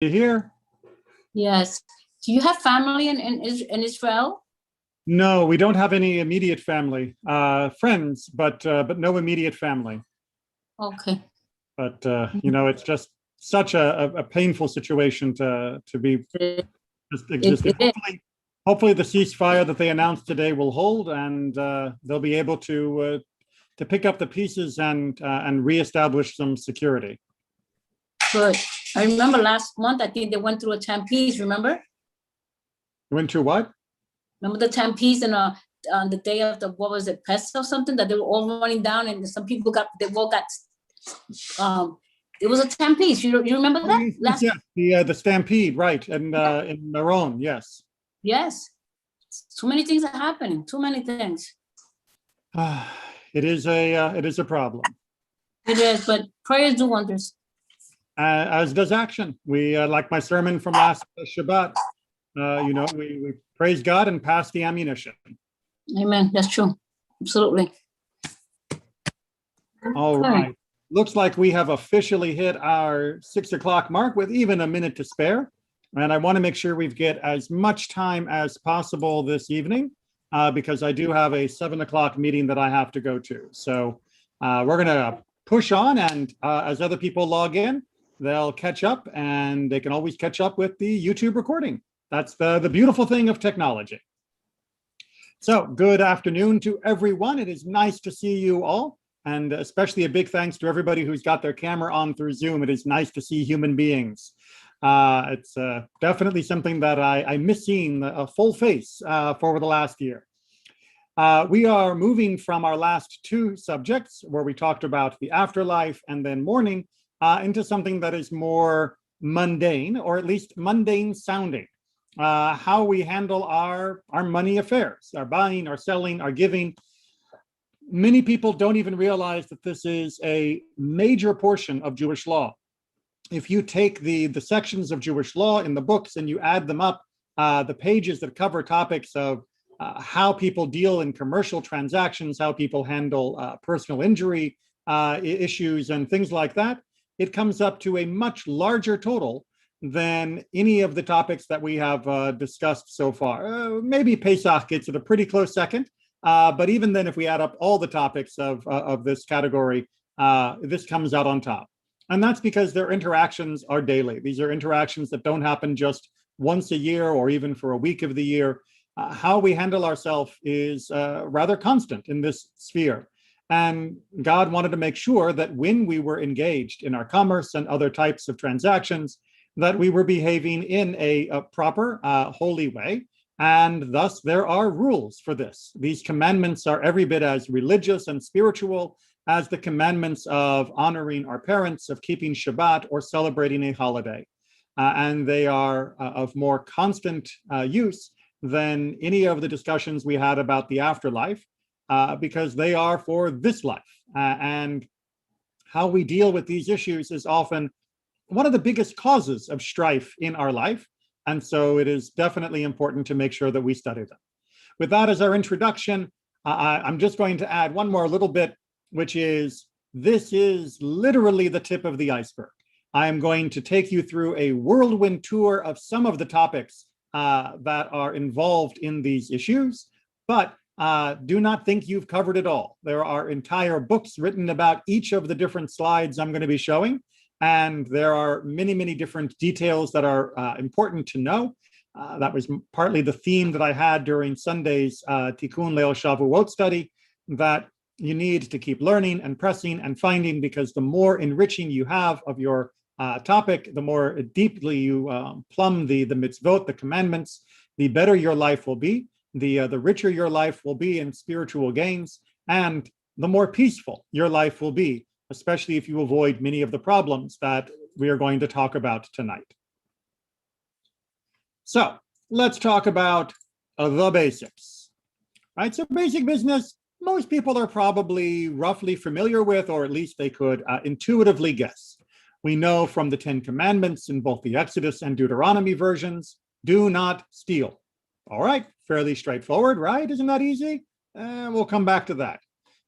You hear? Yes. Do you have family in Israel? No, we don't have any immediate family. Friends, but no immediate family. Okay. But it's just such a painful situation to be just existing. Hopefully, the ceasefire that they announced today will hold, and they'll be able to pick up the pieces and reestablish some security. Good. I remember last month, I think they went through a 10-piece, remember? Went through what? Remember the 10-piece on the day of the, what was it, pest or something, that they were all running down and some people it was a 10-piece. You remember that? Yes, the stampede, right, and in Maron, yes. Yes. Too many things are happening, too many things. It is a problem. It is, but prayers do wonders. As does action. We, like my sermon from last Shabbat, we praise God and pass the ammunition. Amen. That's true. Absolutely. All right. Looks like we have officially hit our 6 o'clock mark with even a minute to spare. And I want to make sure we get as much time as possible this evening because I do have a 7 o'clock meeting that I have to go to. So we're going to push on, and as other people log in, they'll catch up, and they can always catch up with the YouTube recording. That's the beautiful thing of technology. So good afternoon to everyone. It is nice to see you all, and especially a big thanks to everybody who's got their camera on through Zoom. It is nice to see human beings. It's definitely something that I miss seeing a full face for the last year. We are moving from our last two subjects where we talked about the afterlife and then mourning into something that is more mundane, or at least mundane sounding. How we handle our money affairs, our buying, our selling, our giving. Many people don't even realize that this is a major portion of Jewish law. If you take the sections of Jewish law in the books and you add them up, the pages that cover topics of how people deal in commercial transactions, how people handle personal injury issues and things like that, it comes up to a much larger total than any of the topics that we have discussed so far. Maybe Pesach gets it a pretty close second, but even then, if we add up all the topics of this category, this comes out on top. And that's because their interactions are daily. These are interactions that don't happen just once a year or even for a week of the year. How we handle ourselves is rather constant in this sphere. And God wanted to make sure that when we were engaged in our commerce and other types of transactions, that we were behaving in a proper, holy way. And thus, there are rules for this. These commandments are every bit as religious and spiritual as the commandments of honoring our parents, of keeping Shabbat, or celebrating a holiday. And they are of more constant use than any of the discussions we had about the afterlife, because they are for this life. And how we deal with these issues is often one of the biggest causes of strife in our life. And so it is definitely important to make sure that we study them. With that as our introduction, I'm just going to add one more little bit, which is, this is literally the tip of the iceberg. I am going to take you through a whirlwind tour of some of the topics that are involved in these issues, but do not think you've covered it all. There are entire books written about each of the different slides I'm going to be showing, and there are many, many different details that are important to know. That was partly the theme that I had during Sunday's Tikkun Leil Shavuot study, that you need to keep learning and pressing and finding, because the more enriching you have of your topic, the more deeply you plumb the mitzvot, the commandments, the better your life will be, the richer your life will be in spiritual gains, and the more peaceful your life will be, especially if you avoid many of the problems that we are going to talk about tonight. So let's talk about the basics. Right, so basic business, most people are probably roughly familiar with, or at least they could intuitively guess. We know from the 10 Commandments in both the Exodus and Deuteronomy versions, do not steal. All right, fairly straightforward, right? Isn't that easy? We'll come back to that.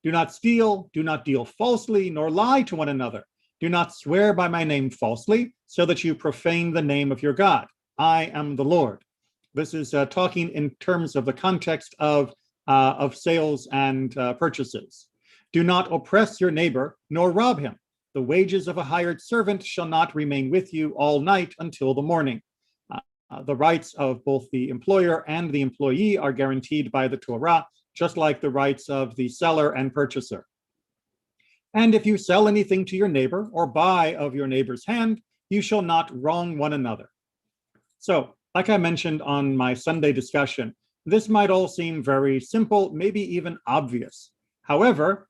Do not steal, do not deal falsely, nor lie to one another. Do not swear by my name falsely, so that you profane the name of your God. I am the Lord. This is talking in terms of the context of sales and purchases. Do not oppress your neighbor, nor rob him. The wages of a hired servant shall not remain with you all night until the morning. The rights of both the employer and the employee are guaranteed by the Torah, just like the rights of the seller and purchaser. And if you sell anything to your neighbor or buy of your neighbor's hand, you shall not wrong one another. So, like I mentioned on my Sunday discussion, this might all seem very simple, maybe even obvious. However,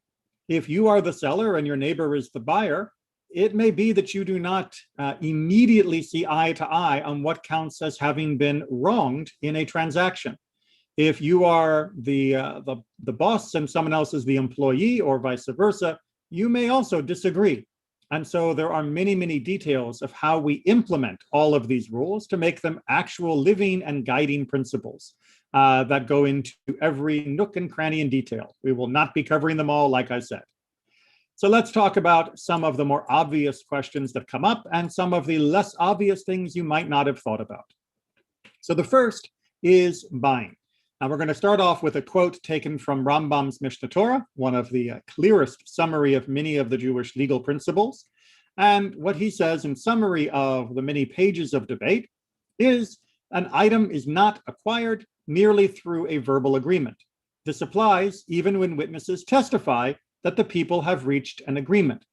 if you are the seller and your neighbor is the buyer, it may be that you do not immediately see eye to eye on what counts as having been wronged in a transaction. If you are the boss and someone else is the employee, or vice versa, you may also disagree. And so there are many, many details of how we implement all of these rules to make them actual living and guiding principles that go into every nook and cranny in detail. We will not be covering them all, like I said. So let's talk about some of the more obvious questions that come up and some of the less obvious things you might not have thought about. So the first is buying. Now we're going to start off with a quote taken from Rambam's Mishnah Torah, one of the clearest summary of many of the Jewish legal principles. And what he says in summary of the many pages of debate is an item is not acquired merely through a verbal agreement. This applies even when witnesses testify that the people have reached an agreement.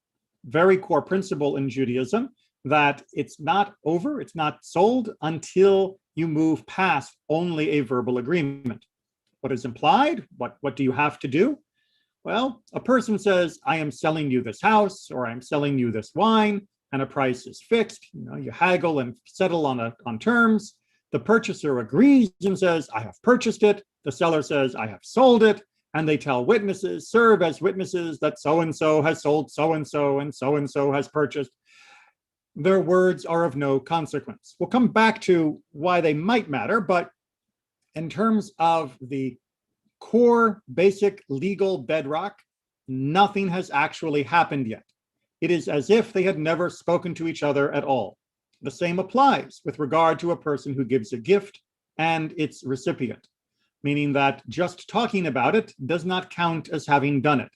Very core principle in Judaism that it's not over, it's not sold until you move past only a verbal agreement. What is implied? What do you have to do? Well, a person says, I am selling you this house, or I'm selling you this wine, and a price is fixed. You haggle and settle on terms. The purchaser agrees and says, I have purchased it. The seller says, I have sold it. And they tell witnesses, serve as witnesses that so-and-so has sold so-and-so and so-and-so has purchased. Their words are of no consequence. We'll come back to why they might matter, but in terms of the core basic legal bedrock, nothing has actually happened yet. It is as if they had never spoken to each other at all. The same applies with regard to a person who gives a gift and its recipient, meaning that just talking about it does not count as having done it.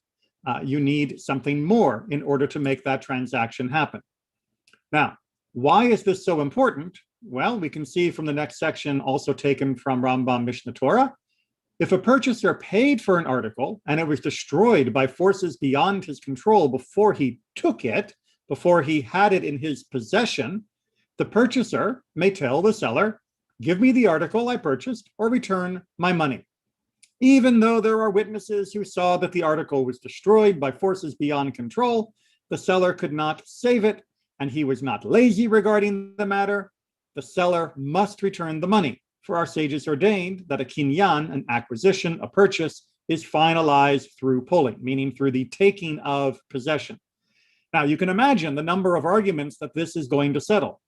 You need something more in order to make that transaction happen. Now, why is this so important? Well, we can see from the next section, also taken from Rambam Mishnah Torah. If a purchaser paid for an article and it was destroyed by forces beyond his control before he took it, before he had it in his possession, the purchaser may tell the seller, give me the article I purchased or return my money. Even though there are witnesses who saw that the article was destroyed by forces beyond control, the seller could not save it, and he was not lazy regarding the matter. The seller must return the money, for our sages ordained that a kinyan, an acquisition, a purchase, is finalized through pulling, meaning through the taking of possession. Now, you can imagine the number of arguments that this is going to settle.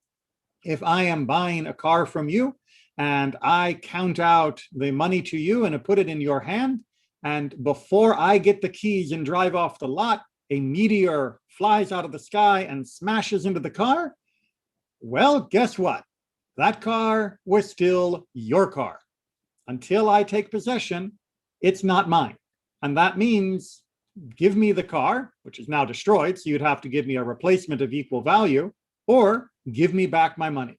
If I am buying a car from you, and I count out the money to you and I put it in your hand, and before I get the keys and drive off the lot, a meteor flies out of the sky and smashes into the car, well, guess what? That car was still your car. Until I take possession, it's not mine. And that means give me the car, which is now destroyed, so you'd have to give me a replacement of equal value, or give me back my money.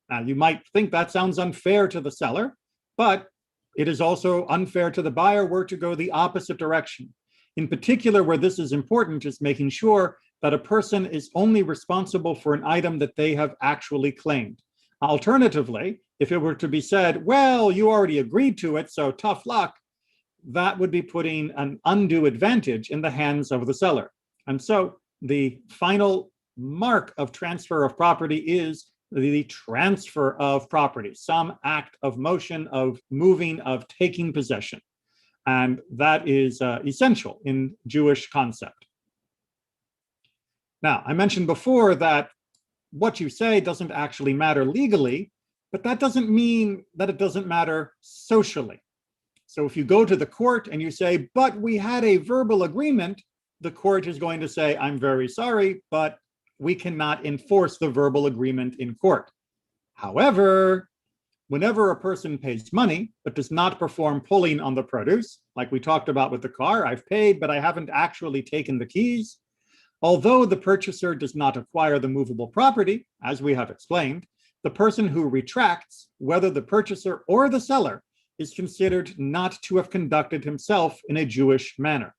Now, you might think that sounds unfair to the seller, but it is also unfair to the buyer were to go the opposite direction. In particular, where this is important is making sure that a person is only responsible for an item that they have actually claimed. Alternatively, if it were to be said, well, you already agreed to it, so tough luck, that would be putting an undue advantage in the hands of the seller. And so the final mark of transfer of property is the transfer of property, some act of motion, of moving, of taking possession. And that is essential in Jewish concept. Now, I mentioned before that what you say doesn't actually matter legally, but that doesn't mean that it doesn't matter socially. So if you go to the court and you say, but we had a verbal agreement, the court is going to say, I'm very sorry, but we cannot enforce the verbal agreement in court. However, whenever a person pays money but does not perform pulling on the produce, like we talked about with the car, I've paid, but I haven't actually taken the keys. Although the purchaser does not acquire the movable property, as we have explained, the person who retracts, whether the purchaser or the seller, is considered not to have conducted himself in a Jewish manner.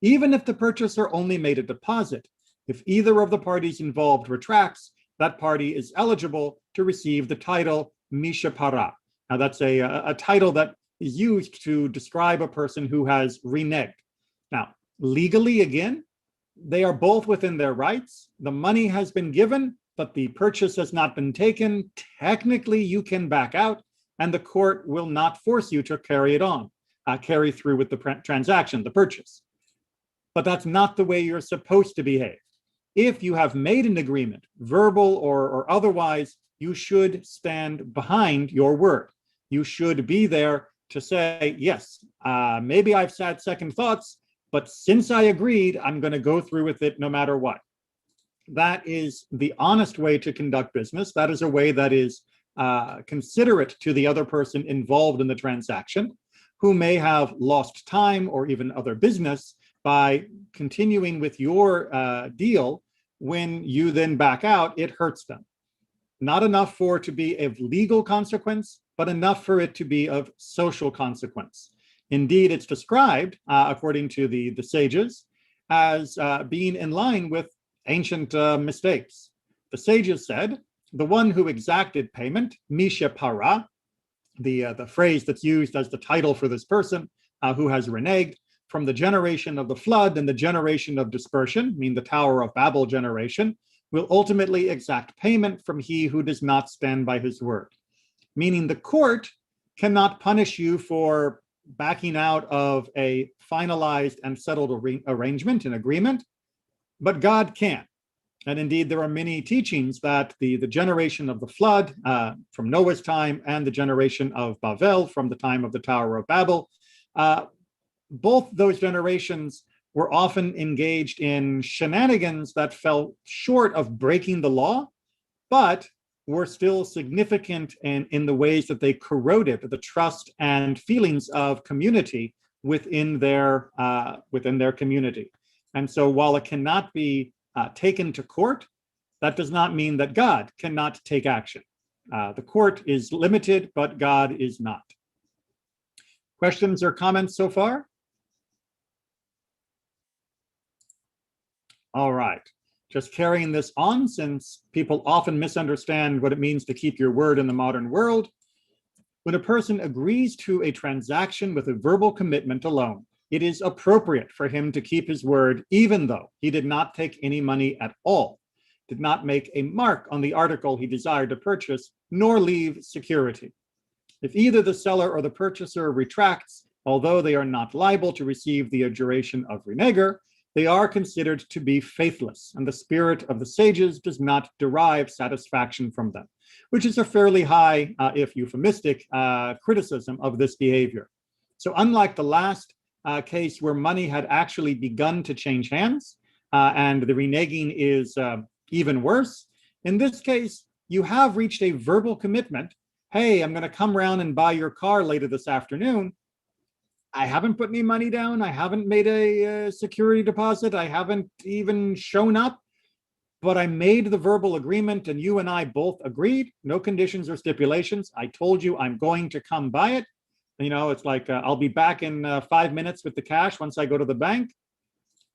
Even if the purchaser only made a deposit, if either of the parties involved retracts, that party is eligible to receive the title Misha Para. Now, that's a title that is used to describe a person who has reneged. Now, legally, again, they are both within their rights. The money has been given, but the purchase has not been taken. Technically, you can back out, and the court will not force you to carry it on, carry through with the transaction, the purchase. But that's not the way you're supposed to behave. If you have made an agreement, verbal or otherwise, you should stand behind your word. You should be there to say, yes, maybe I've had second thoughts, but since I agreed, I'm going to go through with it no matter what. That is the honest way to conduct business. That is a way that is considerate to the other person involved in the transaction, who may have lost time or even other business by continuing with your deal. When you then back out, it hurts them. Not enough for it to be of legal consequence, but enough for it to be of social consequence. Indeed, it's described, according to the sages, as being in line with ancient mistakes. The sages said, the one who exacted payment, Misha Para, the phrase that's used as the title for this person who has reneged, from the generation of the flood and the generation of dispersion, mean the Tower of Babel generation, will ultimately exact payment from he who does not stand by his word. Meaning the court cannot punish you for backing out of a finalized and settled arrangement and agreement, but God can. And indeed, there are many teachings that the generation of the flood from Noah's time and the generation of Babel from the time of the Tower of Babel, both those generations were often engaged in shenanigans that fell short of breaking the law, but were still significant in the ways that they corroded the trust and feelings of community within their community. And so while it cannot be taken to court, that does not mean that God cannot take action. The court is limited, but God is not. Questions or comments so far? All right, just carrying this on, since people often misunderstand what it means to keep your word in the modern world. When a person agrees to a transaction with a verbal commitment alone, it is appropriate for him to keep his word, even though he did not take any money at all, did not make a mark on the article he desired to purchase, nor leave security. If either the seller or the purchaser retracts, although they are not liable to receive the adjuration of reneger, they are considered to be faithless, and the spirit of the sages does not derive satisfaction from them, which is a fairly high, if euphemistic, criticism of this behavior. So unlike the last case where money had actually begun to change hands, and the reneging is even worse, in this case, you have reached a verbal commitment. Hey, I'm going to come around and buy your car later this afternoon. I haven't put any money down. I haven't made a security deposit. I haven't even shown up, but I made the verbal agreement and you and I both agreed, no conditions or stipulations. I told you I'm going to come buy it. You know, it's like, I'll be back in 5 minutes with the cash once I go to the bank.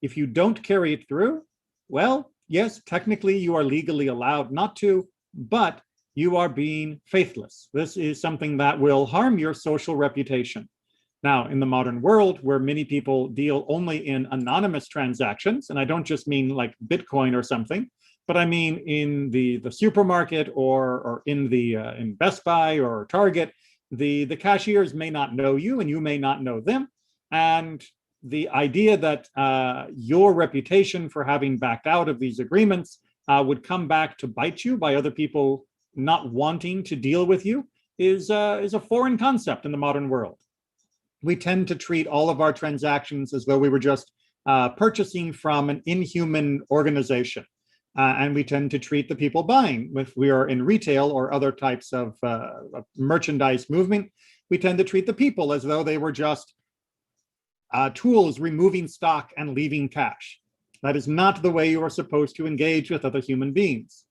If you don't carry it through, well, yes, technically you are legally allowed not to, but you are being faithless. This is something that will harm your social reputation. Now, in the modern world, where many people deal only in anonymous transactions, and I don't just mean like Bitcoin or something, but I mean in the supermarket or in Best Buy or Target, the cashiers may not know you and you may not know them. And the idea that your reputation for having backed out of these agreements would come back to bite you by other people not wanting to deal with you is a foreign concept in the modern world. We tend to treat all of our transactions as though we were just purchasing from an inhuman organization. And we tend to treat the people buying, if we are in retail or other types of merchandise movement, we tend to treat the people as though they were just tools removing stock and leaving cash. That is not the way you are supposed to engage with other human beings.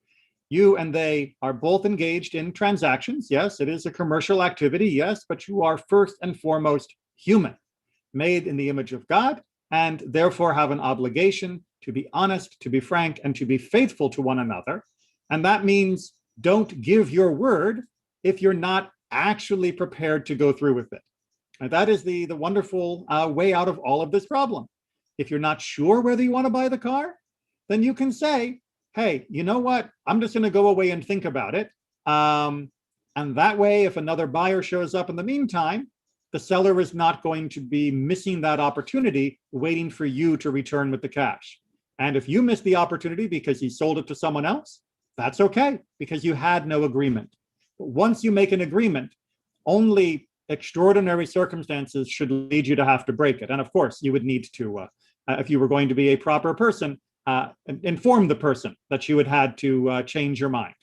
You and they are both engaged in transactions. Yes, it is a commercial activity. Yes, but you are first and foremost human, made in the image of God, and therefore have an obligation to be honest, to be frank, and to be faithful to one another. And that means don't give your word if you're not actually prepared to go through with it. And that is the wonderful way out of all of this problem. If you're not sure whether you want to buy the car, then you can say, hey, you know what? I'm just going to go away and think about it. And that way, if another buyer shows up in the meantime, the seller is not going to be missing that opportunity waiting for you to return with the cash. And if you miss the opportunity because he sold it to someone else, that's okay, because you had no agreement. But once you make an agreement, only extraordinary circumstances should lead you to have to break it. And of course, you would need to, if you were going to be a proper person, inform the person that you had had to change your mind.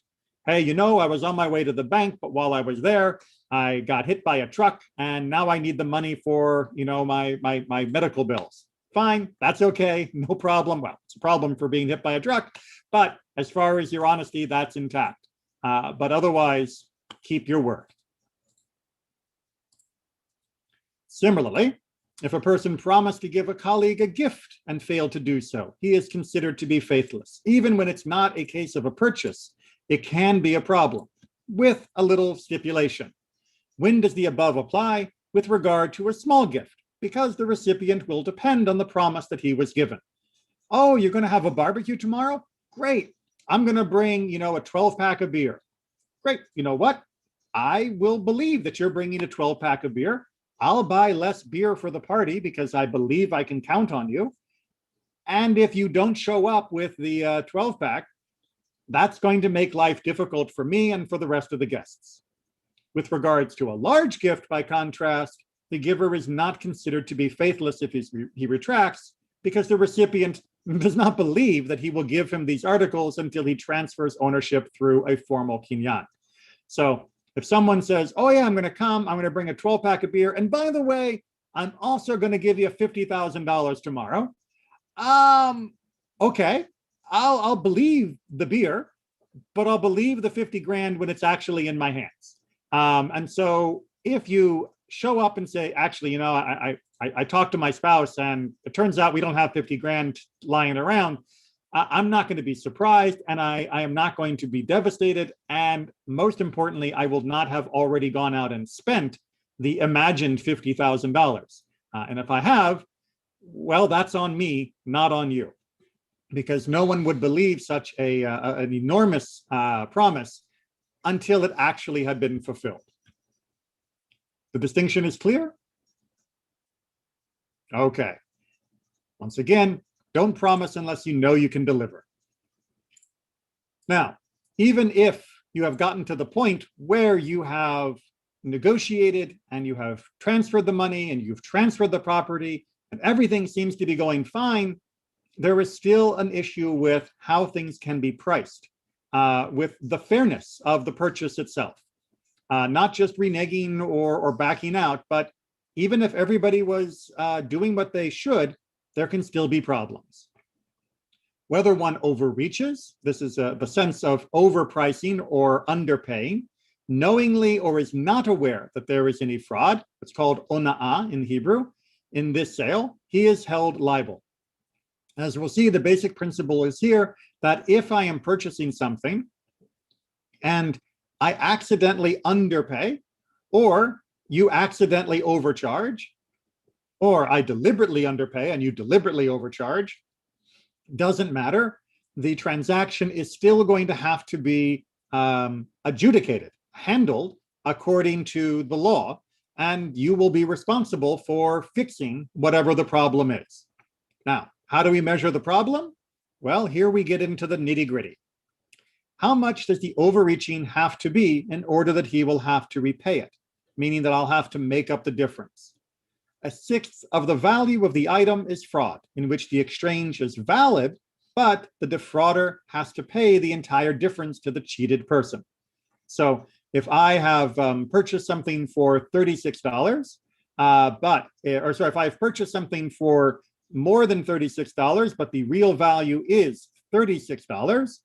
Hey, you know, I was on my way to the bank, but while I was there, I got hit by a truck, and now I need the money for, you know, my medical bills. Fine, that's okay, no problem. Well, it's a problem for being hit by a truck, but as far as your honesty, that's intact. But otherwise, keep your word. Similarly, if a person promised to give a colleague a gift and failed to do so, he is considered to be faithless. Even when it's not a case of a purchase, it can be a problem, with a little stipulation. When does the above apply? With regard to a small gift, because the recipient will depend on the promise that he was given. Oh, you're going to have a barbecue tomorrow? Great. I'm going to bring, you know, a 12-pack of beer. Great. You know what? I will believe that you're bringing a 12-pack of beer. I'll buy less beer for the party because I believe I can count on you. And if you don't show up with the 12-pack, that's going to make life difficult for me and for the rest of the guests. With regards to a large gift, by contrast, the giver is not considered to be faithless if he retracts, because the recipient does not believe that he will give him these articles until he transfers ownership through a formal kinyan. So if someone says, oh yeah, I'm going to come, I'm going to bring a 12-pack of beer, and by the way, I'm also going to give you $50,000 tomorrow. Okay, I'll believe the beer, but I'll believe the 50 grand when it's actually in my hands. And so if you show up and say, actually, you know, I talked to my spouse and it turns out we don't have 50 grand lying around, I'm not going to be surprised, and I am not going to be devastated. And most importantly, I will not have already gone out and spent the imagined $50,000. And if I have, well, that's on me, not on you, because no one would believe such an enormous promise until it actually had been fulfilled. The distinction is clear? Okay. Once again, don't promise unless you know you can deliver. Now, even if you have gotten to the point where you have negotiated and you have transferred the money and you've transferred the property and everything seems to be going fine, there is still an issue with how things can be priced, with the fairness of the purchase itself. Not just reneging or backing out, but even if everybody was doing what they should, there can still be problems. Whether one overreaches, this is the sense of overpricing or underpaying, knowingly or is not aware that there is any fraud, it's called ona'ah in Hebrew, in this sale, he is held liable. As we'll see, the basic principle is here that if I am purchasing something and I accidentally underpay, or you accidentally overcharge, or I deliberately underpay and you deliberately overcharge, doesn't matter. The transaction is still going to have to be adjudicated, handled according to the law, and you will be responsible for fixing whatever the problem is. Now, how do we measure the problem? Well, here we get into the nitty-gritty. How much does the overreaching have to be in order that he will have to repay it? Meaning that I'll have to make up the difference. 1/6 of the value of the item is fraud, in which the exchange is valid, but the defrauder has to pay the entire difference to the cheated person. So if I have purchased something for $36, if I've purchased something for more than $36, but the real value is $36,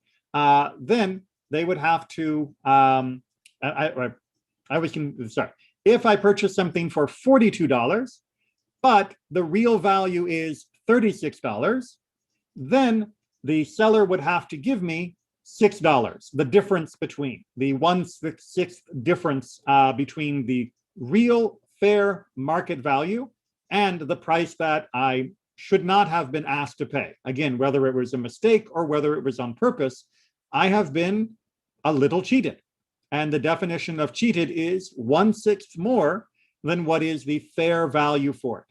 then they would have to, if I purchase something for $42, but the real value is $36, then the seller would have to give me $6, the difference between the 1/6 difference between the real fair market value and the price that I should not have been asked to pay. Again, whether it was a mistake or whether it was on purpose, I have been a little cheated. And the definition of cheated is 1/6 more than what is the fair value for it.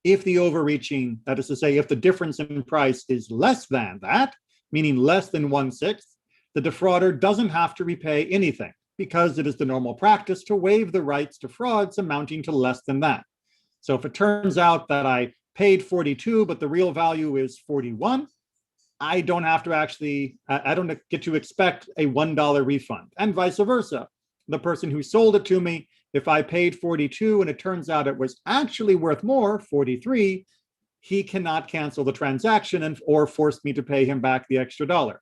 If the overreaching, that is to say, if the difference in price is less than that, meaning less than 1/6, the defrauder doesn't have to repay anything because it is the normal practice to waive the rights to frauds amounting to less than that. So if it turns out that I paid 42, but the real value is 41, I don't have to I don't get to expect a $1 refund, and vice versa. The person who sold it to me, if I paid 42 and it turns out it was actually worth more, 43, he cannot cancel the transaction or force me to pay him back the extra dollar.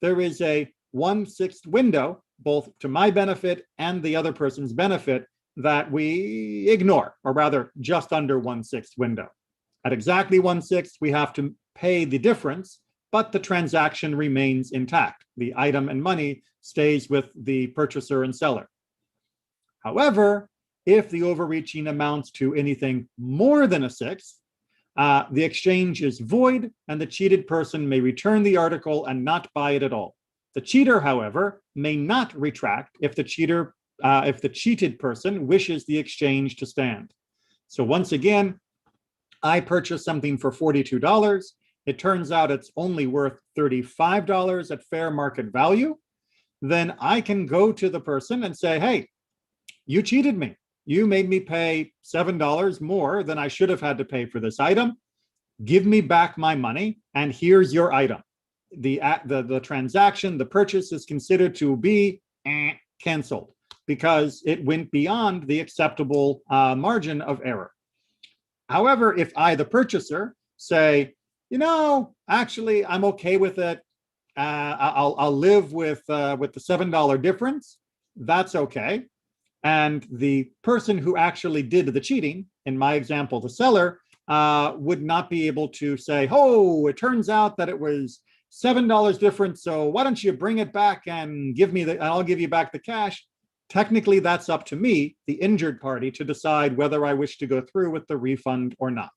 There is a 1/6 window, both to my benefit and the other person's benefit, that we ignore, or rather just under 1/6 window. At exactly 1/6, we have to pay the difference, but the transaction remains intact. The item and money stays with the purchaser and seller. However, if the overreaching amounts to anything more than a sixth, the exchange is void and the cheated person may return the article and not buy it at all. The cheater, however, may not retract if the cheated person wishes the exchange to stand. So once again, I purchased something for $42. It turns out it's only worth $35 at fair market value. Then I can go to the person and say, hey, you cheated me. You made me pay $7 more than I should have had to pay for this item. Give me back my money, and here's your item. The transaction, the purchase is considered to be canceled because it went beyond the acceptable margin of error. However, if I, the purchaser, say, actually, I'm okay with it. I'll live with the $7 difference. That's okay. And the person who actually did the cheating, in my example, the seller, would not be able to say, oh, it turns out that it was $7 difference, so why don't you bring it back and I'll give you back the cash. Technically, that's up to me, the injured party, to decide whether I wish to go through with the refund or not.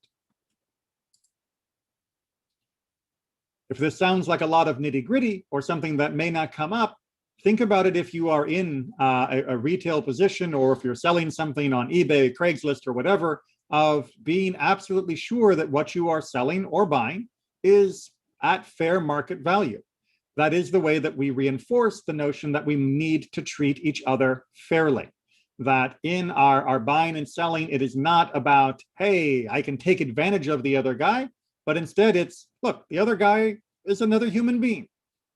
If this sounds like a lot of nitty-gritty or something that may not come up, think about it if you are in a retail position, or if you're selling something on eBay, Craigslist, or whatever, of being absolutely sure that what you are selling or buying is at fair market value. That is the way that we reinforce the notion that we need to treat each other fairly. That in our buying and selling, it is not about, hey, I can take advantage of the other guy, but instead it's, look, the other guy is another human being.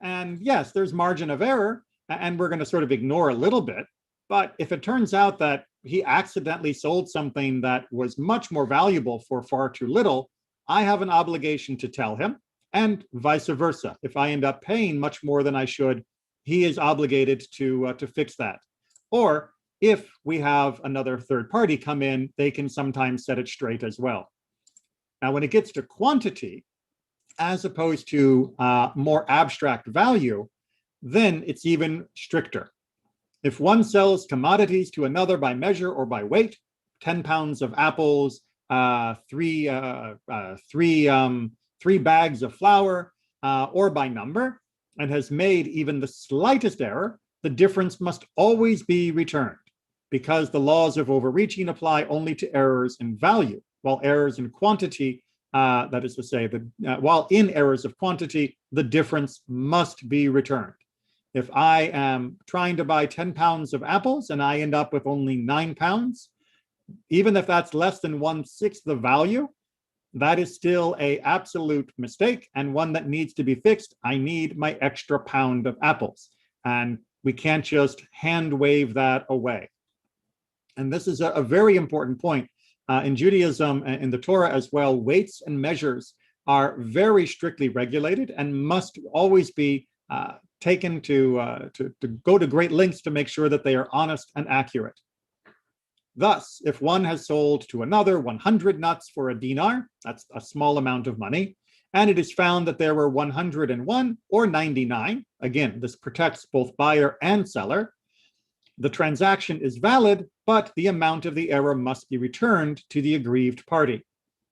And yes, there's margin of error, and we're going to sort of ignore a little bit. But if it turns out that he accidentally sold something that was much more valuable for far too little, I have an obligation to tell him, and vice versa. If I end up paying much more than I should, he is obligated to fix that. Or if we have another third party come in, they can sometimes set it straight as well. Now, when it gets to quantity, as opposed to more abstract value, then it's even stricter. If one sells commodities to another by measure or by weight, 10 pounds of apples, three bags of flour, or by number, and has made even the slightest error, the difference must always be returned, because the laws of overreaching apply only to errors in value, while errors in quantity, that is to say, while in errors of quantity, the difference must be returned. If I am trying to buy 10 pounds of apples and I end up with only 9 pounds, even if that's less than 1/6 the value, that is still an absolute mistake and one that needs to be fixed. I need my extra pound of apples. And we can't just hand wave that away. And this is a very important point. In Judaism and in the Torah as well, weights and measures are very strictly regulated and must always be taken to go to great lengths to make sure that they are honest and accurate. Thus, if one has sold to another 100 nuts for a dinar, that's a small amount of money, and it is found that there were 101 or 99, again, this protects both buyer and seller, the transaction is valid, but the amount of the error must be returned to the aggrieved party.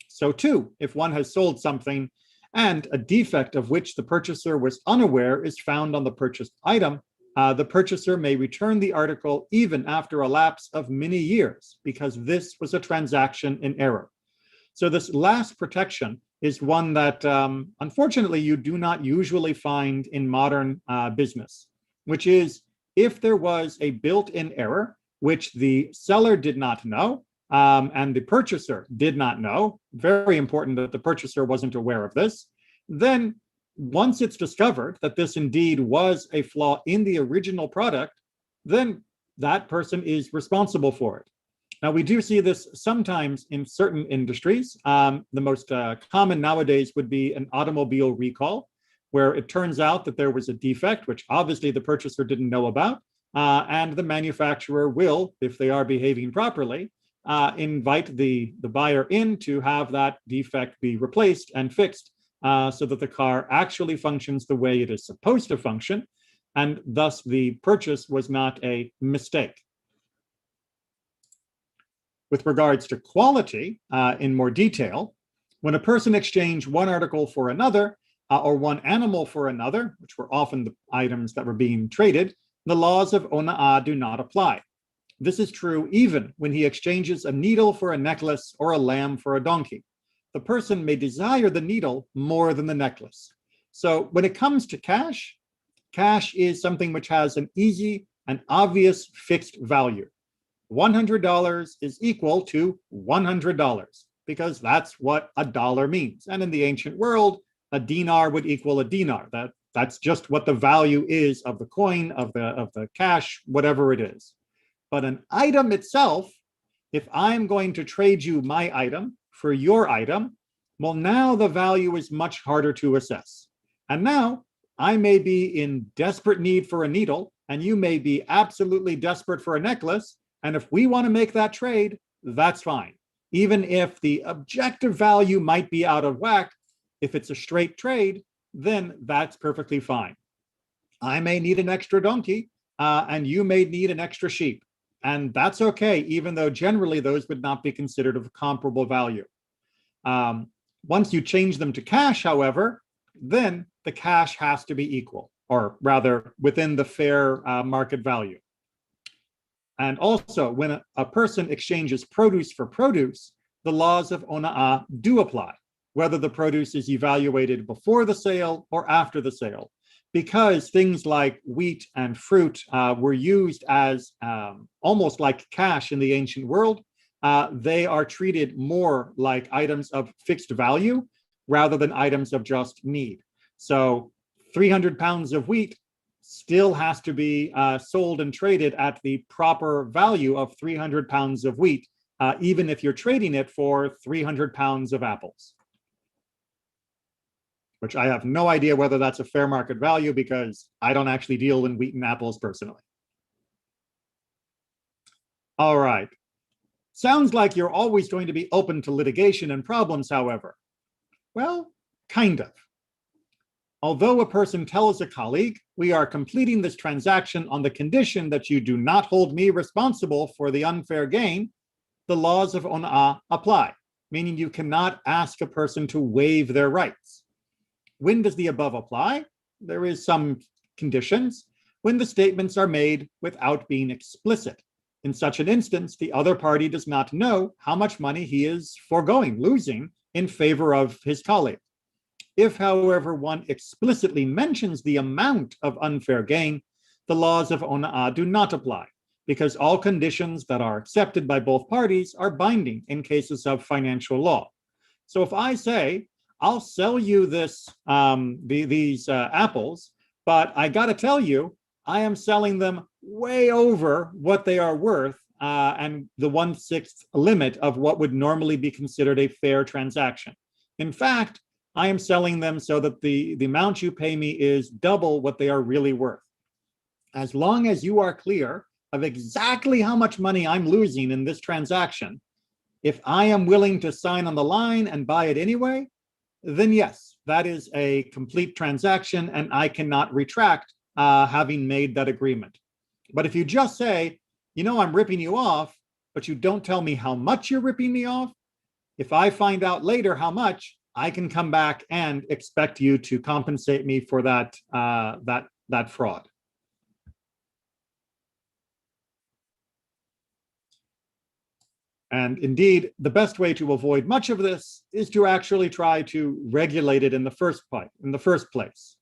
So too, if one has sold something and a defect of which the purchaser was unaware is found on the purchased item, the purchaser may return the article even after a lapse of many years, because this was a transaction in error. So this last protection is one that unfortunately you do not usually find in modern business, which is if there was a built-in error, which the seller did not know, and the purchaser did not know, very important that the purchaser wasn't aware of this, then once it's discovered that this indeed was a flaw in the original product, then that person is responsible for it. Now, we do see this sometimes in certain industries. The most common nowadays would be an automobile recall, where it turns out that there was a defect, which obviously the purchaser didn't know about, and the manufacturer will, if they are behaving properly, invite the buyer in to have that defect be replaced and fixed so that the car actually functions the way it is supposed to function, and thus the purchase was not a mistake. With regards to quality, in more detail, when a person exchanged one article for another, or one animal for another, which were often the items that were being traded, the laws of ona'ah do not apply. This is true even when he exchanges a needle for a necklace or a lamb for a donkey. The person may desire the needle more than the necklace. So when it comes to cash, cash is something which has an easy and obvious fixed value. $100 is equal to $100 because that's what a dollar means. And in the ancient world, a dinar would equal a dinar. That's just what the value is of the coin, of the cash, whatever it is. But an item itself, if I'm going to trade you my item for your item, well, now the value is much harder to assess. And now I may be in desperate need for a needle, and you may be absolutely desperate for a necklace. And if we want to make that trade, that's fine. Even if the objective value might be out of whack, if it's a straight trade, then that's perfectly fine. I may need an extra donkey, and you may need an extra sheep. And that's okay, even though generally those would not be considered of comparable value. Once you change them to cash, however, then the cash has to be equal, or rather within the fair market value. And also, when a person exchanges produce for produce, the laws of ona'ah do apply, whether the produce is evaluated before the sale or after the sale, because things like wheat and fruit were used as almost like cash in the ancient world. They are treated more like items of fixed value rather than items of just need. So 300 pounds of wheat still has to be sold and traded at the proper value of 300 pounds of wheat, even if you're trading it for 300 pounds of apples, which I have no idea whether that's a fair market value because I don't actually deal in wheat and apples personally. All right. Sounds like you're always going to be open to litigation and problems, however. Well, kind of. Although a person tells a colleague, we are completing this transaction on the condition that you do not hold me responsible for the unfair gain, the laws of ona'ah apply, meaning you cannot ask a person to waive their rights. When does the above apply? There is some conditions. When the statements are made without being explicit. In such an instance, the other party does not know how much money he is foregoing, losing, in favor of his colleague. If, however, one explicitly mentions the amount of unfair gain, the laws of ona'ah do not apply, because all conditions that are accepted by both parties are binding in cases of financial law. So if I say, I'll sell you these apples, but I got to tell you, I am selling them way over what they are worth, and the 1/6 limit of what would normally be considered a fair transaction. In fact, I am selling them so that the amount you pay me is double what they are really worth. As long as you are clear of exactly how much money I'm losing in this transaction, if I am willing to sign on the line and buy it anyway, then yes, that is a complete transaction and I cannot retract having made that agreement. But if you just say, I'm ripping you off, but you don't tell me how much you're ripping me off, if I find out later how much, I can come back and expect you to compensate me for that fraud. And indeed, the best way to avoid much of this is to actually try to regulate it in the first place.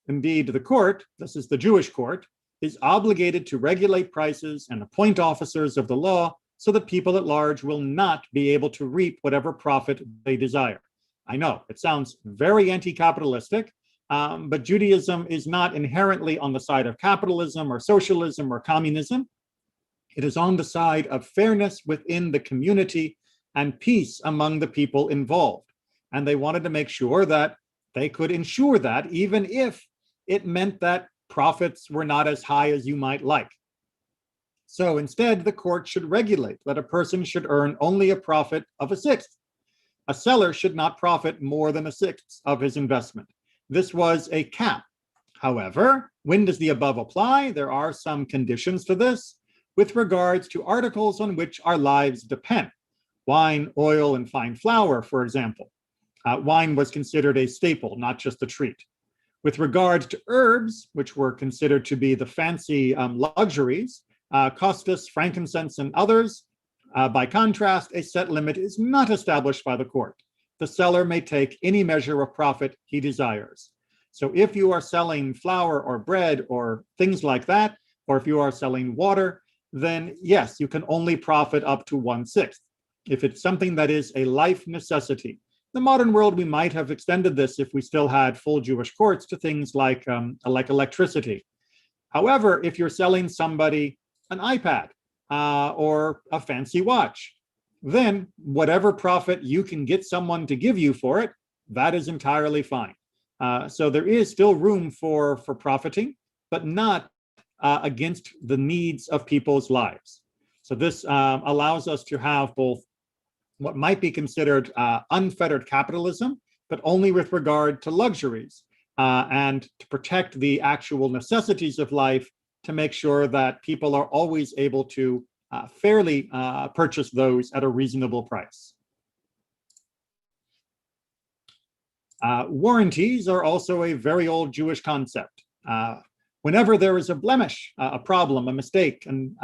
Indeed, the court, this is the Jewish court, is obligated to regulate prices and appoint officers of the law so that people at large will not be able to reap whatever profit they desire. I know it sounds very anti-capitalistic, but Judaism is not inherently on the side of capitalism or socialism or communism. It is on the side of fairness within the community and peace among the people involved. And they wanted to make sure that they could ensure that, even if it meant that profits were not as high as you might like. So instead, the court should regulate that a person should earn only a profit of 1/6. A seller should not profit more than 1/6 of his investment. This was a cap. However, when does the above apply? There are some conditions to this with regards to articles on which our lives depend. Wine, oil, and fine flour, for example. Wine was considered a staple, not just a treat. With regard to herbs, which were considered to be the fancy luxuries, costus, frankincense, and others, by contrast, a set limit is not established by the court. The seller may take any measure of profit he desires. So if you are selling flour or bread or things like that, or if you are selling water, then yes, you can only profit up to 1/6. If it's something that is a life necessity. In the modern world, we might have extended this if we still had full Jewish courts to things like electricity. However, if you're selling somebody an iPad or a fancy watch, then whatever profit you can get someone to give you for it, that is entirely fine. So there is still room for profiting, but not against the needs of people's lives. So this allows us to have both what might be considered unfettered capitalism, but only with regard to luxuries, and to protect the actual necessities of life, to make sure that people are always able to fairly purchase those at a reasonable price. Warranties are also a very old Jewish concept. Whenever there is a blemish, a problem, a mistake, and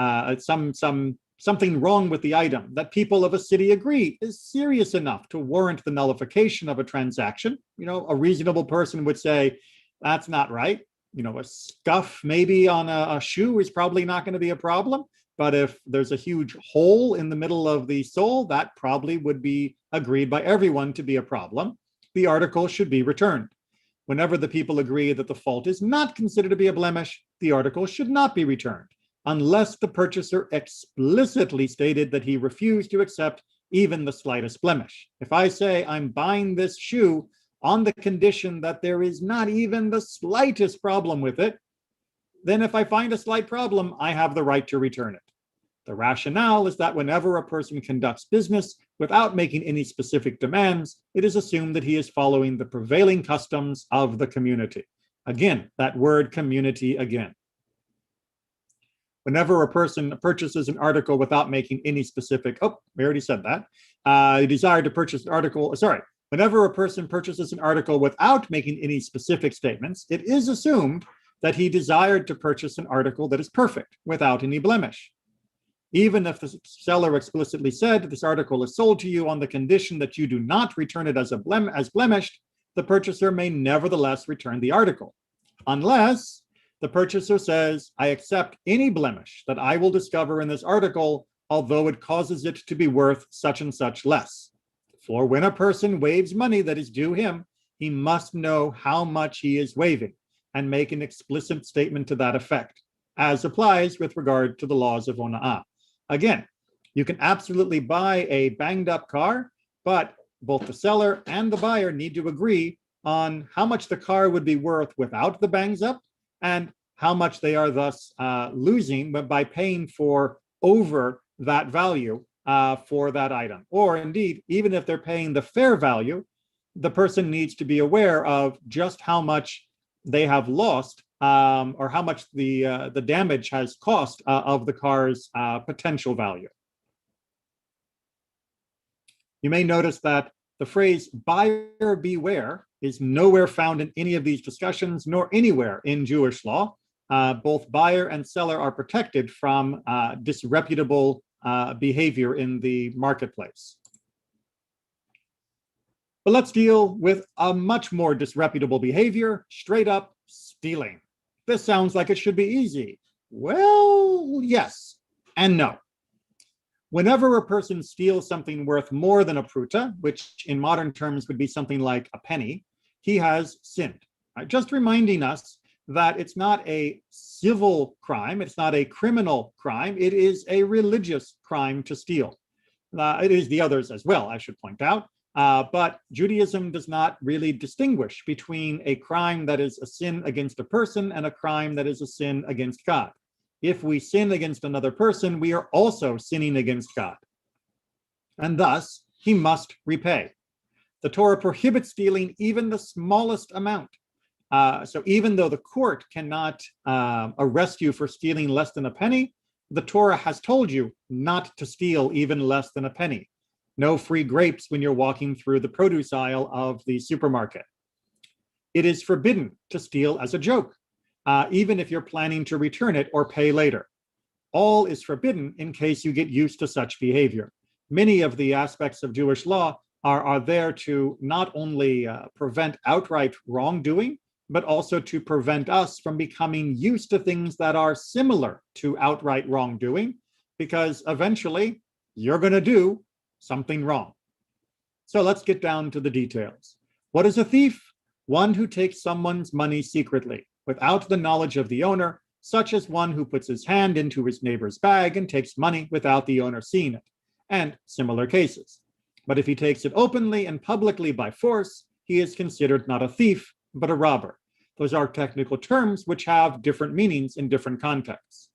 something wrong with the item that people of a city agree is serious enough to warrant the nullification of a transaction, a reasonable person would say, that's not right. A scuff maybe on a shoe is probably not going to be a problem. But if there's a huge hole in the middle of the sole, that probably would be agreed by everyone to be a problem. The article should be returned. Whenever the people agree that the fault is not considered to be a blemish, the article should not be returned, unless the purchaser explicitly stated that he refused to accept even the slightest blemish. If I say I'm buying this shoe on the condition that there is not even the slightest problem with it, then if I find a slight problem, I have the right to return it. The rationale is that whenever a person conducts business without making any specific demands, it is assumed that he is following the prevailing customs of the community. Again, that word community again. Whenever a person purchases an article without making any specific, we already said that. Desire to purchase an article, whenever a person purchases an article without making any specific statements, it is assumed that he desired to purchase an article that is perfect, without any blemish. Even if the seller explicitly said this article is sold to you on the condition that you do not return it as blemished, the purchaser may nevertheless return the article, unless the purchaser says, I accept any blemish that I will discover in this article, although it causes it to be worth such and such less. For when a person waives money that is due him, he must know how much he is waiving and make an explicit statement to that effect, as applies with regard to the laws of ona'ah. Again, you can absolutely buy a banged up car, but both the seller and the buyer need to agree on how much the car would be worth without the bangs up and how much they are thus losing by paying for over that value for that item. Or indeed, even if they're paying the fair value, the person needs to be aware of just how much they have lost or how much the damage has cost of the car's potential value. You may notice that the phrase buyer beware is nowhere found in any of these discussions, nor anywhere in Jewish law. Both buyer and seller are protected from disreputable behavior in the marketplace. But let's deal with a much more disreputable behavior, straight up stealing. This sounds like it should be easy. Well, yes and no. Whenever a person steals something worth more than a pruta, which in modern terms would be something like a penny, he has sinned. Just reminding us that it's not a civil crime, it's not a criminal crime, it is a religious crime to steal. It is the others as well, I should point out. But Judaism does not really distinguish between a crime that is a sin against a person and a crime that is a sin against God. If we sin against another person, we are also sinning against God. And thus, he must repay. The Torah prohibits stealing even the smallest amount. So even though the court cannot arrest you for stealing less than a penny, the Torah has told you not to steal even less than a penny. No free grapes when you're walking through the produce aisle of the supermarket. It is forbidden to steal as a joke, even if you're planning to return it or pay later. All is forbidden in case you get used to such behavior. Many of the aspects of Jewish law are there to not only prevent outright wrongdoing, but also to prevent us from becoming used to things that are similar to outright wrongdoing, because eventually you're going to do something wrong. So let's get down to the details. What is a thief? One who takes someone's money secretly, without the knowledge of the owner, such as one who puts his hand into his neighbor's bag and takes money without the owner seeing it, and similar cases. But if he takes it openly and publicly by force, he is considered not a thief, but a robber. Those are technical terms which have different meanings in different contexts.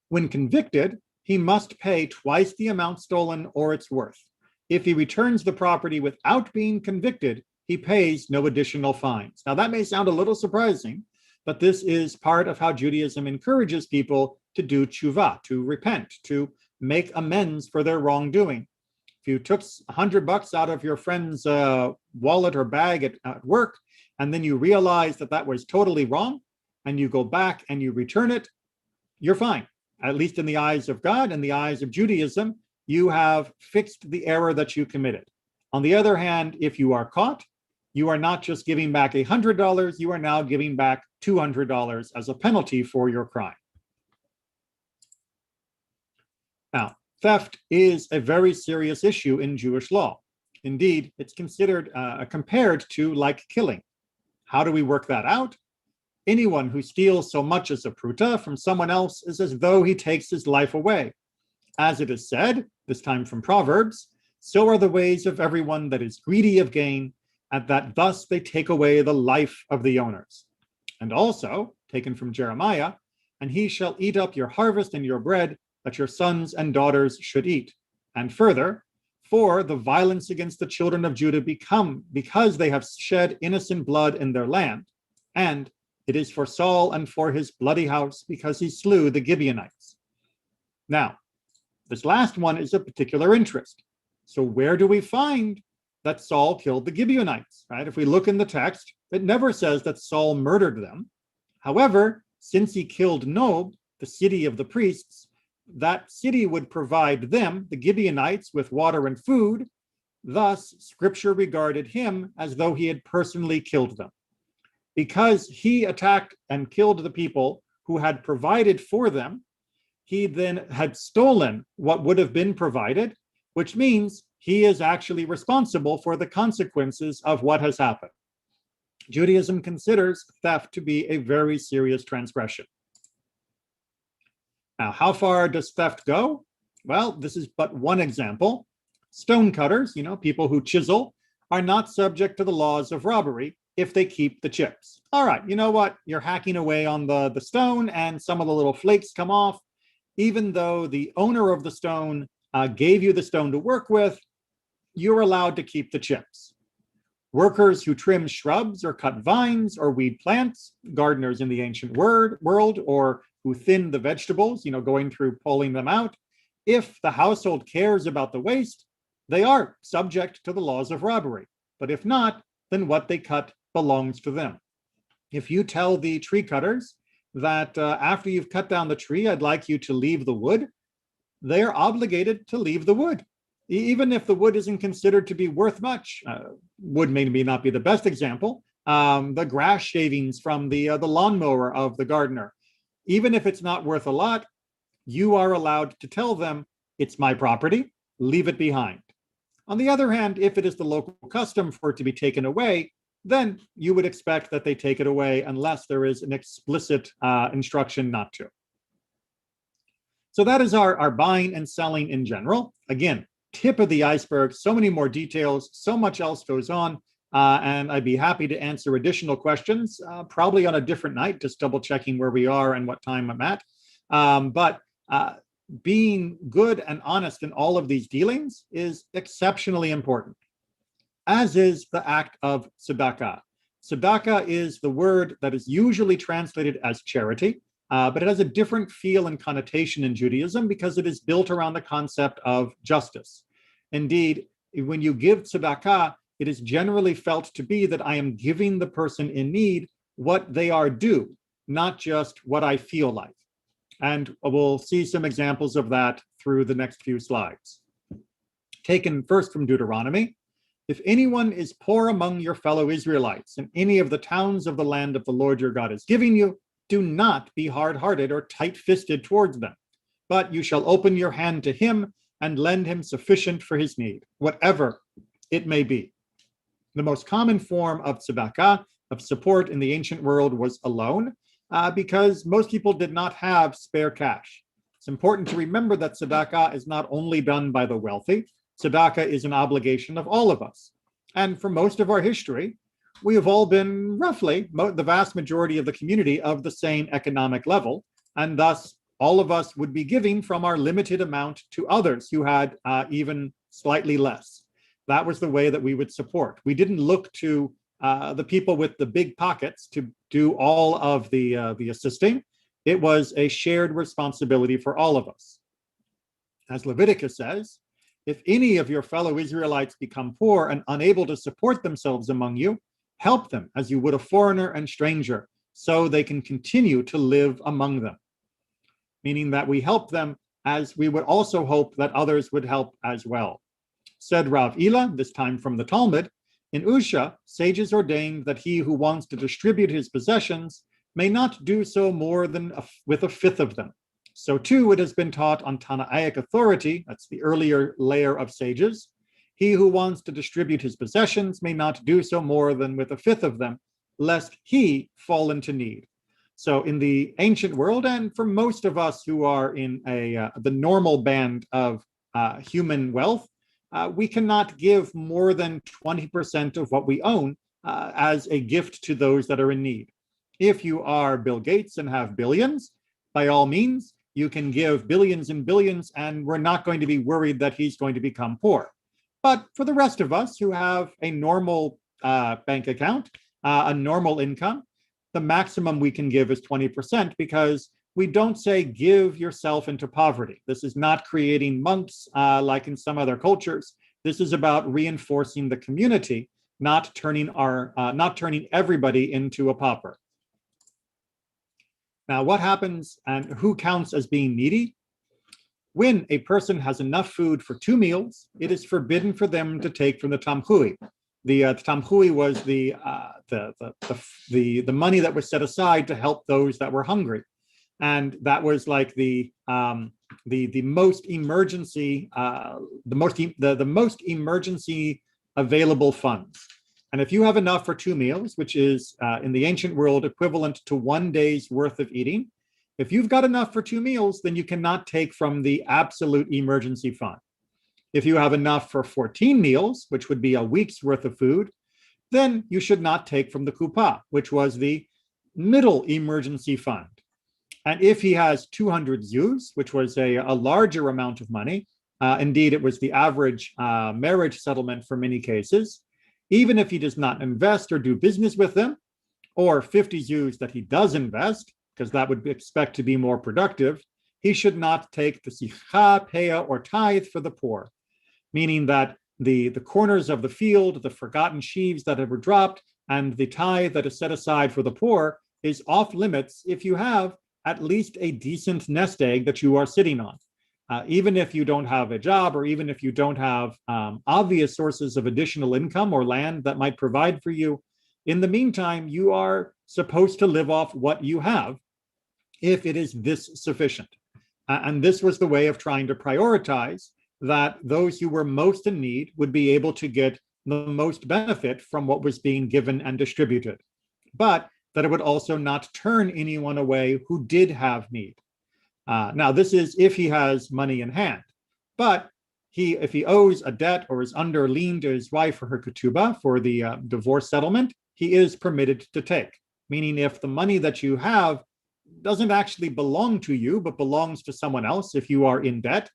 When convicted, he must pay twice the amount stolen or its worth. If he returns the property without being convicted, he pays no additional fines. Now that may sound a little surprising, but this is part of how Judaism encourages people to do tshuva, to repent, to make amends for their wrongdoing. If you took $100 out of your friend's wallet or bag at work, and then you realize that that was totally wrong, and you go back and you return it, you're fine. At least in the eyes of God and the eyes of Judaism, you have fixed the error that you committed. On the other hand, if you are caught, you are not just giving back $100, you are now giving back $200 as a penalty for your crime. Now, theft is a very serious issue in Jewish law. Indeed, it's considered compared to like killing. How do we work that out? Anyone who steals so much as a pruta from someone else is as though he takes his life away. As it is said, this time from Proverbs, so are the ways of everyone that is greedy of gain, and that thus they take away the life of the owners. And also, taken from Jeremiah, and he shall eat up your harvest and your bread, that your sons and daughters should eat. And further, for the violence against the children of Judah because they have shed innocent blood in their land, and it is for Saul and for his bloody house, because he slew the Gibeonites. Now, this last one is of particular interest. So where do we find that Saul killed the Gibeonites, right? If we look in the text, it never says that Saul murdered them. However, since he killed Nob, the city of the priests, that city would provide them, the Gibeonites, with water and food. Thus, scripture regarded him as though he had personally killed them. Because he attacked and killed the people who had provided for them, he then had stolen what would have been provided, which means he is actually responsible for the consequences of what has happened. Judaism considers theft to be a very serious transgression. Now, how far does theft go? Well, this is but one example. Stonecutters, people who chisel, are not subject to the laws of robbery if they keep the chips. All right, you know what? You're hacking away on the stone and some of the little flakes come off. Even though the owner of the stone gave you the stone to work with, you're allowed to keep the chips. Workers who trim shrubs or cut vines or weed plants, gardeners in the ancient world, or who thin the vegetables, going through pulling them out, if the household cares about the waste, they are subject to the laws of robbery. But if not, then what they cut belongs to them. If you tell the tree cutters that after you've cut down the tree, I'd like you to leave the wood, they're obligated to leave the wood. Even if the wood isn't considered to be worth much. Wood may not be the best example. The grass shavings from the lawnmower of the gardener. Even if it's not worth a lot, you are allowed to tell them, it's my property, leave it behind. On the other hand, if it is the local custom for it to be taken away, then you would expect that they take it away unless there is an explicit instruction not to. So that is our buying and selling in general. Again, tip of the iceberg, so many more details, so much else goes on, and I'd be happy to answer additional questions, probably on a different night, just double checking where we are and what time I'm at. But being good and honest in all of these dealings is exceptionally important, as is the act of tzedakah. Tzedakah is the word that is usually translated as charity, but it has a different feel and connotation in Judaism because it is built around the concept of justice. Indeed, when you give tzedakah, it is generally felt to be that I am giving the person in need what they are due, not just what I feel like. And we'll see some examples of that through the next few slides. Taken first from Deuteronomy, if anyone is poor among your fellow Israelites in any of the towns of the land of the Lord your God is giving you, do not be hard-hearted or tight-fisted towards them, but you shall open your hand to him and lend him sufficient for his need, whatever it may be. The most common form of tzedakah, of support in the ancient world, was a loan, because most people did not have spare cash. It's important to remember that tzedakah is not only done by the wealthy. Tzedakah is an obligation of all of us. And for most of our history, we have all been roughly, the vast majority of the community, of the same economic level, and thus all of us would be giving from our limited amount to others who had even slightly less. That was the way that we would support. We didn't look to the people with the big pockets to do all of the assisting. It was a shared responsibility for all of us. As Leviticus says, if any of your fellow Israelites become poor and unable to support themselves among you, help them as you would a foreigner and stranger, so they can continue to live among them. Meaning that we help them as we would also hope that others would help as well. Said Rav Ila, this time from the Talmud, in Usha, sages ordained that he who wants to distribute his possessions may not do so more than with a fifth of them. So too it has been taught on Tanaic authority, that's the earlier layer of sages, he who wants to distribute his possessions may not do so more than with a fifth of them, lest he fall into need. So in the ancient world, and for most of us who are in the normal band of human wealth, we cannot give more than 20% of what we own as a gift to those that are in need. If you are Bill Gates and have billions, by all means, you can give billions and billions, and we're not going to be worried that he's going to become poor. But for the rest of us who have a normal bank account, a normal income, the maximum we can give is 20%, because we don't say give yourself into poverty. This is not creating monks like in some other cultures. This is about reinforcing the community, not turning everybody into a pauper. Now, what happens and who counts as being needy? When a person has enough food for 2 meals, it is forbidden for them to take from the tamhui. The tamhui was the money that was set aside to help those that were hungry. and that was like the most emergency the most emergency available funds. And if you have enough for 2 meals, which is in the ancient world equivalent to 1 day's worth of eating, if you've got enough for 2 meals, then you cannot take from the absolute emergency fund. If you have enough for 14 meals, which would be a week's worth of food, then you should not take from the kupa, which was the middle emergency fund. And if he has 200 zuz, which was a larger amount of money, indeed, it was the average marriage settlement for many cases, even if he does not invest or do business with them, or 50 zuz that he does invest, because that would expect to be more productive, he should not take the sicha, peah, or tithe for the poor, meaning that the corners of the field, the forgotten sheaves that were dropped, and the tithe that is set aside for the poor is off limits if you have at least a decent nest egg that you are sitting on. Even if you don't have a job, or even if you don't have obvious sources of additional income or land that might provide for you, in the meantime, you are supposed to live off what you have if it is this sufficient. And this was the way of trying to prioritize that those who were most in need would be able to get the most benefit from what was being given and distributed, but that it would also not turn anyone away who did have need. Now, this is if he has money in hand, but if he owes a debt or is under lien to his wife for her ketubah for the divorce settlement, he is permitted to take, meaning if the money that you have doesn't actually belong to you, but belongs to someone else, if you are in debt,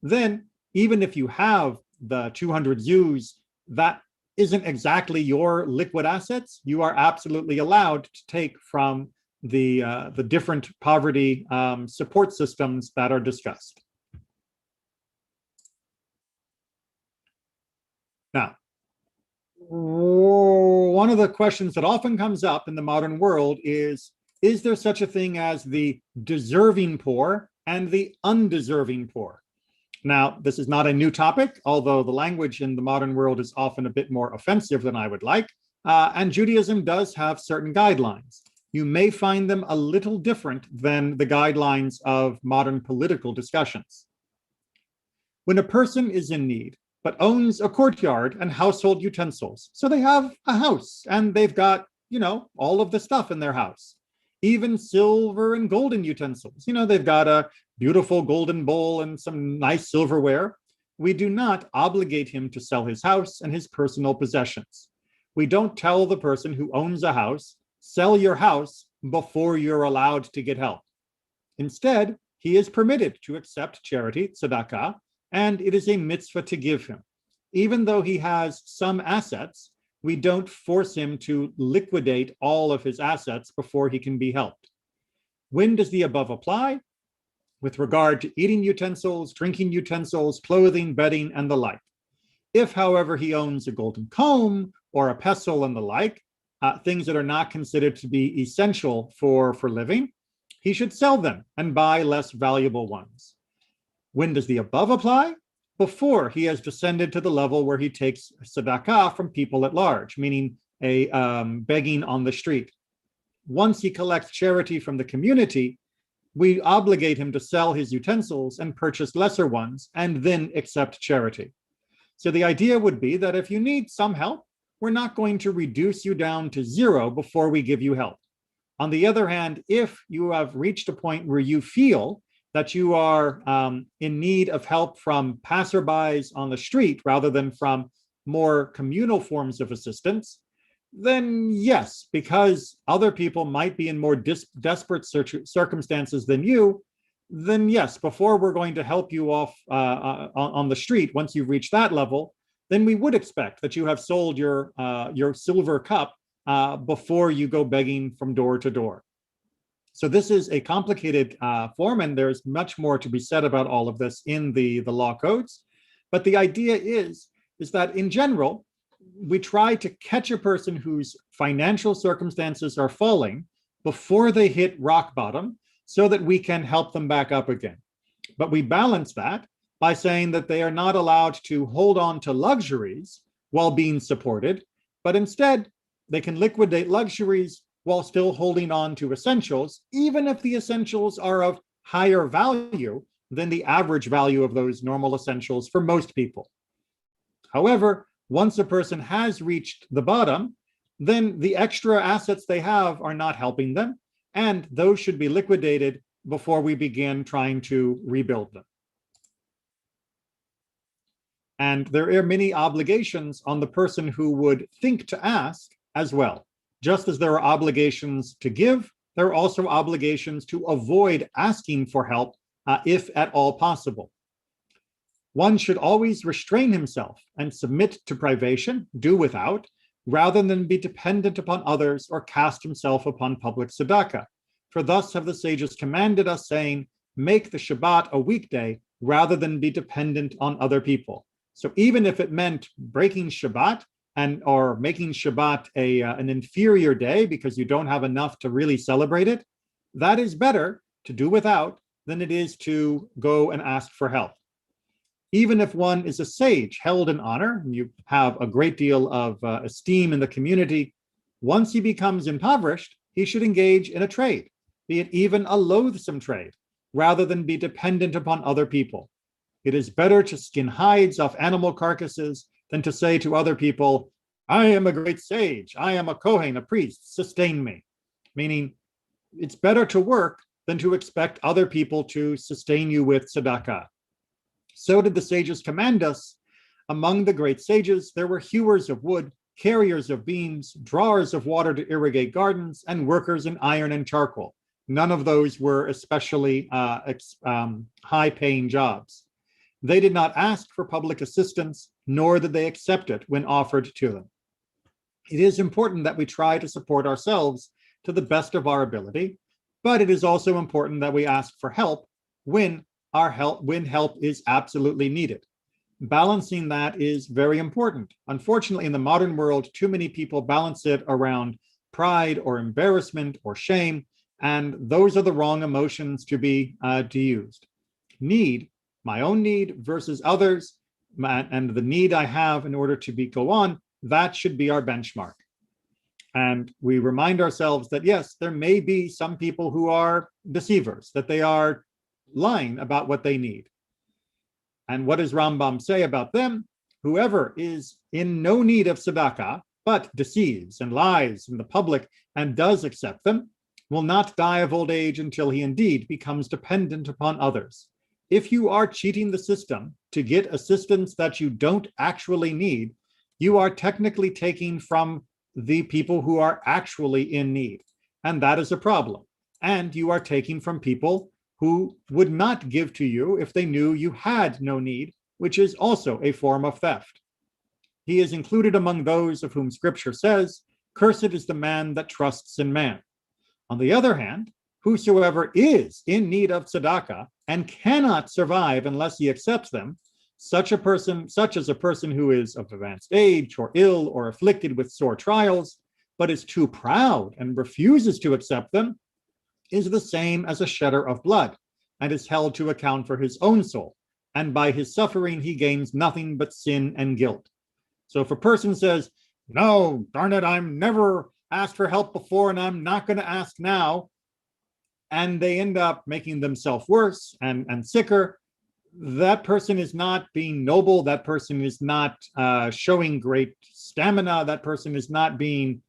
then even if you have the 200 zuz, that isn't exactly your liquid assets, you are absolutely allowed to take from the different poverty support systems that are discussed. Now, one of the questions that often comes up in the modern world is there such a thing as the deserving poor and the undeserving poor? Now, this is not a new topic, although the language in the modern world is often a bit more offensive than I would like, and Judaism does have certain guidelines. You may find them a little different than the guidelines of modern political discussions. When a person is in need, but owns a courtyard and household utensils, so they have a house and they've got, all of the stuff in their house, even silver and golden utensils. They've got a beautiful golden bowl and some nice silverware. We do not obligate him to sell his house and his personal possessions. We don't tell the person who owns a house, sell your house before you're allowed to get help. Instead, he is permitted to accept charity, tzedakah, and it is a mitzvah to give him. Even though he has some assets, we don't force him to liquidate all of his assets before he can be helped. When does the above apply? With regard to eating utensils, drinking utensils, clothing, bedding, and the like. If, however, he owns a golden comb or a pestle and the like, things that are not considered to be essential for living, he should sell them and buy less valuable ones. When does the above apply? Before he has descended to the level where he takes tzedakah from people at large, meaning a begging on the street. Once he collects charity from the community, we obligate him to sell his utensils and purchase lesser ones and then accept charity. So the idea would be that if you need some help, we're not going to reduce you down to zero before we give you help. On the other hand, if you have reached a point where you feel that you are in need of help from passerbys on the street rather than from more communal forms of assistance, then yes, because other people might be in more desperate circumstances than you, then yes, before we're going to help you off on the street, once you've reached that level, then we would expect that you have sold your silver cup before you go begging from door to door. So this is a complicated form, and there's much more to be said about all of this in the law codes. But the idea is that in general, we try to catch a person whose financial circumstances are falling before they hit rock bottom so that we can help them back up again. But we balance that by saying that they are not allowed to hold on to luxuries while being supported, but instead they can liquidate luxuries while still holding on to essentials, even if the essentials are of higher value than the average value of those normal essentials for most people. However, once a person has reached the bottom, then the extra assets they have are not helping them, and those should be liquidated before we begin trying to rebuild them. And there are many obligations on the person who would think to ask as well. Just as there are obligations to give, there are also obligations to avoid asking for help if at all possible. One should always restrain himself and submit to privation, do without, rather than be dependent upon others or cast himself upon public tzedakah. For thus have the sages commanded us, saying, make the Shabbat a weekday rather than be dependent on other people. So even if it meant breaking Shabbat or making Shabbat an inferior day because you don't have enough to really celebrate it, that is better to do without than it is to go and ask for help. Even if one is a sage held in honor, and you have a great deal of esteem in the community, once he becomes impoverished, he should engage in a trade, be it even a loathsome trade, rather than be dependent upon other people. It is better to skin hides off animal carcasses than to say to other people, I am a great sage, I am a Kohen, a priest, sustain me. Meaning, it's better to work than to expect other people to sustain you with tzedakah. So did the sages command us. Among the great sages, there were hewers of wood, carriers of beams, drawers of water to irrigate gardens, and workers in iron and charcoal. None of those were especially high-paying jobs. They did not ask for public assistance, nor did they accept it when offered to them. It is important that we try to support ourselves to the best of our ability, but it is also important that we ask for help when help is absolutely needed. Balancing that is very important. Unfortunately, in the modern world, too many people balance it around pride or embarrassment or shame, and those are the wrong emotions to be used. Need, my own need versus others, and the need I have in order to go on, that should be our benchmark. And we remind ourselves that, yes, there may be some people who are deceivers, that they are lying about what they need. And what does Rambam say about them? Whoever is in no need of tzedakah, but deceives and lies in the public and does accept them, will not die of old age until he indeed becomes dependent upon others. If you are cheating the system to get assistance that you don't actually need, you are technically taking from the people who are actually in need. And that is a problem. And you are taking from people who would not give to you if they knew you had no need, which is also a form of theft. He is included among those of whom Scripture says, cursed is the man that trusts in man. On the other hand, whosoever is in need of tzedakah and cannot survive unless he accepts them, such as a person who is of advanced age or ill or afflicted with sore trials, but is too proud and refuses to accept them, is the same as a shedder of blood, and is held to account for his own soul, and by his suffering he gains nothing but sin and guilt. So if a person says, no, darn it, I'm never asked for help before and I'm not going to ask now, and they end up making themselves worse and sicker, that person is not being noble, that person is not showing great stamina, that person is not being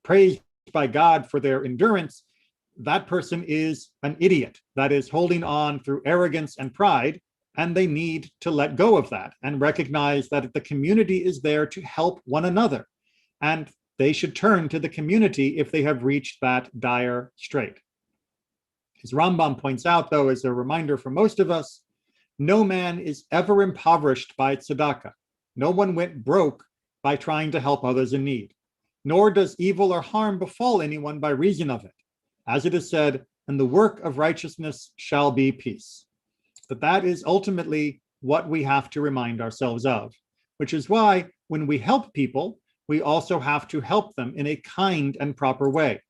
praised by God for their endurance. That person is an idiot that is holding on through arrogance and pride, and they need to let go of that and recognize that the community is there to help one another, and they should turn to the community if they have reached that dire strait. As Rambam points out, though, as a reminder for most of us, no man is ever impoverished by tzedakah. No one went broke by trying to help others in need, nor does evil or harm befall anyone by reason of it. As it is said, and the work of righteousness shall be peace. But that is ultimately what we have to remind ourselves of, which is why when we help people, we also have to help them in a kind and proper way.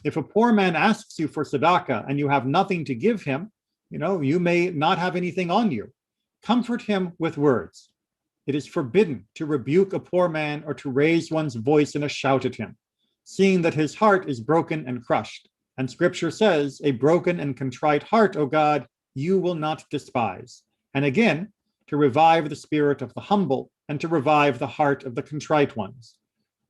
If a poor man asks you for tzedakah and you have nothing to give him, you may not have anything on you. Comfort him with words. It is forbidden to rebuke a poor man or to raise one's voice in a shout at him. seeing that his heart is broken and crushed. And scripture says, a broken and contrite heart, O God, you will not despise. And again, to revive the spirit of the humble and to revive the heart of the contrite ones.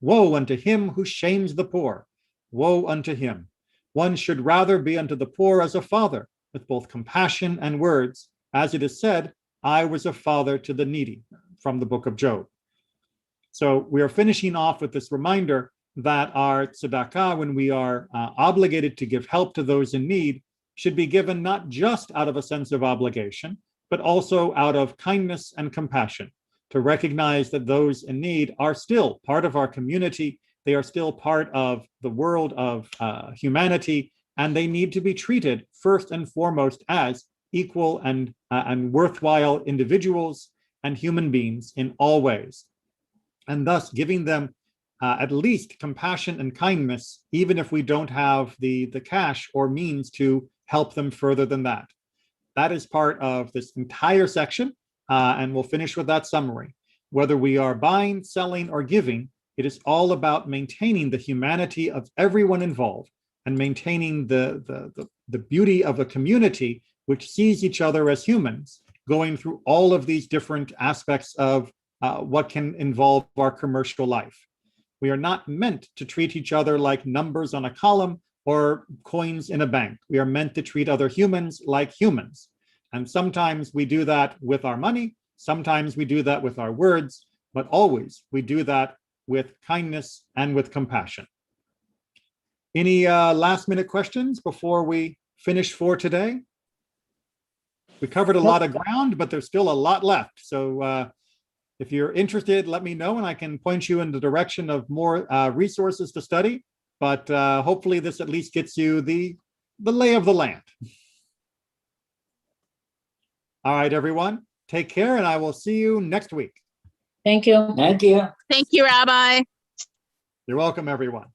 Woe unto him who shames the poor. Woe unto him. One should rather be unto the poor as a father, with both compassion and words, as it is said, I was a father to the needy, from the book of Job. So we are finishing off with this reminder that our tzedakah, when we are obligated to give help to those in need, should be given not just out of a sense of obligation, but also out of kindness and compassion, to recognize that those in need are still part of our community. They are still part of the world of humanity, and they need to be treated first and foremost as equal and worthwhile individuals and human beings in all ways. And thus giving them at least compassion and kindness, even if we don't have the cash or means to help them further than that. That is part of this entire section, and we'll finish with that summary. Whether we are buying, selling, or giving, it is all about maintaining the humanity of everyone involved and maintaining the beauty of a community which sees each other as humans, going through all of these different aspects of what can involve our commercial life. We are not meant to treat each other like numbers on a column or coins in a bank. We are meant to treat other humans like humans. And sometimes we do that with our money, sometimes we do that with our words, but always we do that with kindness and with compassion. Any last minute questions before we finish for today? We covered a lot of ground, but there's still a lot left. So if you're interested, let me know and I can point you in the direction of more resources to study. But hopefully this at least gets you the lay of the land. All right, everyone, take care and I will see you next week. Thank you. Thank you. Thank you, Rabbi. You're welcome, everyone.